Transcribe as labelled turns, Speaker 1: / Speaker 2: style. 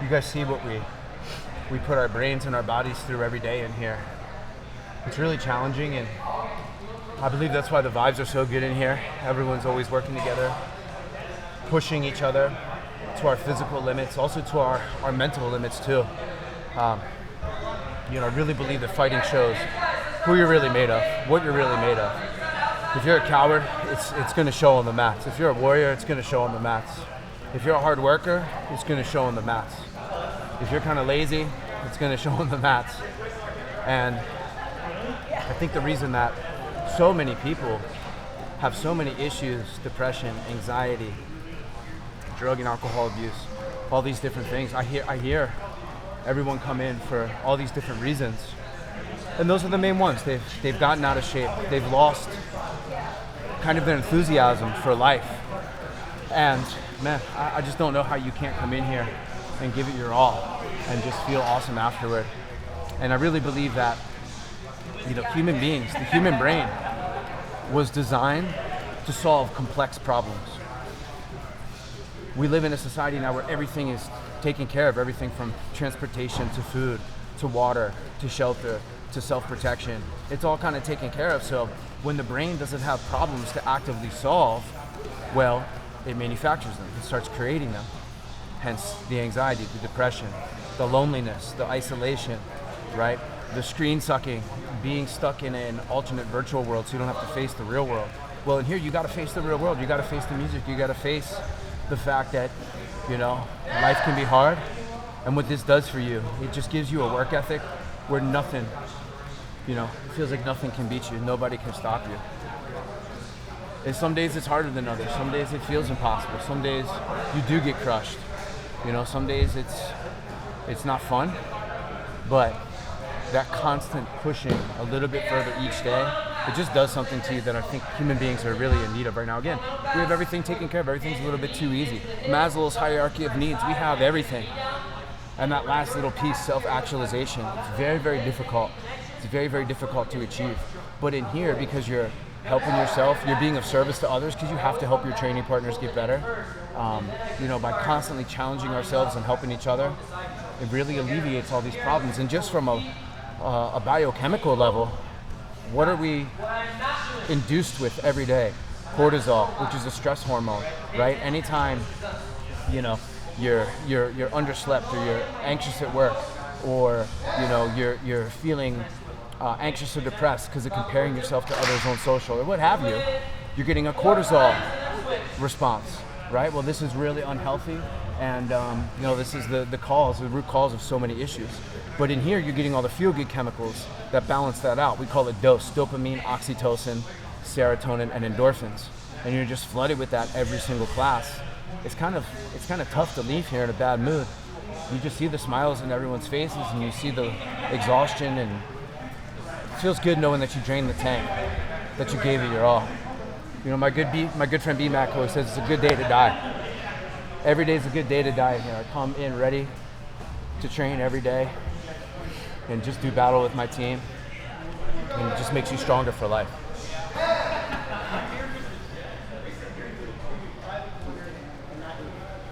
Speaker 1: You guys see what we put our brains and our bodies through every day in here. It's really challenging, and I believe that's why the vibes are so good in here. Everyone's always working together, pushing each other to our physical limits, also to our mental limits too. I really believe that fighting shows who you're really made of, what you're really made of. If you're a coward, it's going to show on the mats. If you're a warrior, it's going to show on the mats. If you're a hard worker, it's going to show on the mats. If you're kind of lazy, it's going to show on the mats. And I think the reason that so many people have so many issues, depression, anxiety, drug and alcohol abuse, all these different things, I hear everyone come in for all these different reasons. And those are the main ones. They've gotten out of shape. They've lost kind of their enthusiasm for life. And man, I just don't know how you can't come in here and give it your all and just feel awesome afterward. And I really believe that, human beings, the human brain was designed to solve complex problems. We live in a society now where everything is taken care of, everything from transportation to food, to water, to shelter, to self-protection. It's all kind of taken care of. So when the brain doesn't have problems to actively solve, well, it manufactures them. It starts creating them. Hence the anxiety, the depression, the loneliness, the isolation, right? The screen sucking, being stuck in an alternate virtual world so you don't have to face the real world. Well, in here, you got to face the real world. You got to face the music. You got to face the fact that, life can be hard. And what this does for you, it just gives you a work ethic where nothing, it feels like nothing can beat you. Nobody can stop you. And some days it's harder than others. Some days it feels impossible. Some days you do get crushed. Some days it's not fun, but that constant pushing a little bit further each day, it just does something to you that I think human beings are really in need of right now. Again, we have everything taken care of. Everything's a little bit too easy. Maslow's hierarchy of needs, we have everything. And that last little piece, self-actualization, it's very, very difficult. It's very, very difficult to achieve. But in here, because you're helping yourself, you're being of service to others, because you have to help your training partners get better. By constantly challenging ourselves and helping each other, it really alleviates all these problems. And just from a biochemical level, what are we induced with every day? Cortisol, which is a stress hormone, right? Anytime, you're underslept, or you're anxious at work, or you're feeling anxious or depressed because of comparing yourself to others on social or what have you, you're getting a cortisol response, right? Well, this is really unhealthy, and this is the root cause of so many issues. But in here, you're getting all the feel-good chemicals that balance that out. We call it DOSE: dopamine, oxytocin, serotonin, and endorphins. And you're just flooded with that every single class. It's kind of tough to leave here in a bad mood. You just see the smiles in everyone's faces, and you see the exhaustion, and it feels good knowing that you drained the tank, that you gave it your all. My good friend B-Mac always says it's a good day to die. Every day is a good day to die here. I come in ready to train every day and just do battle with my team, and it just makes you stronger for life.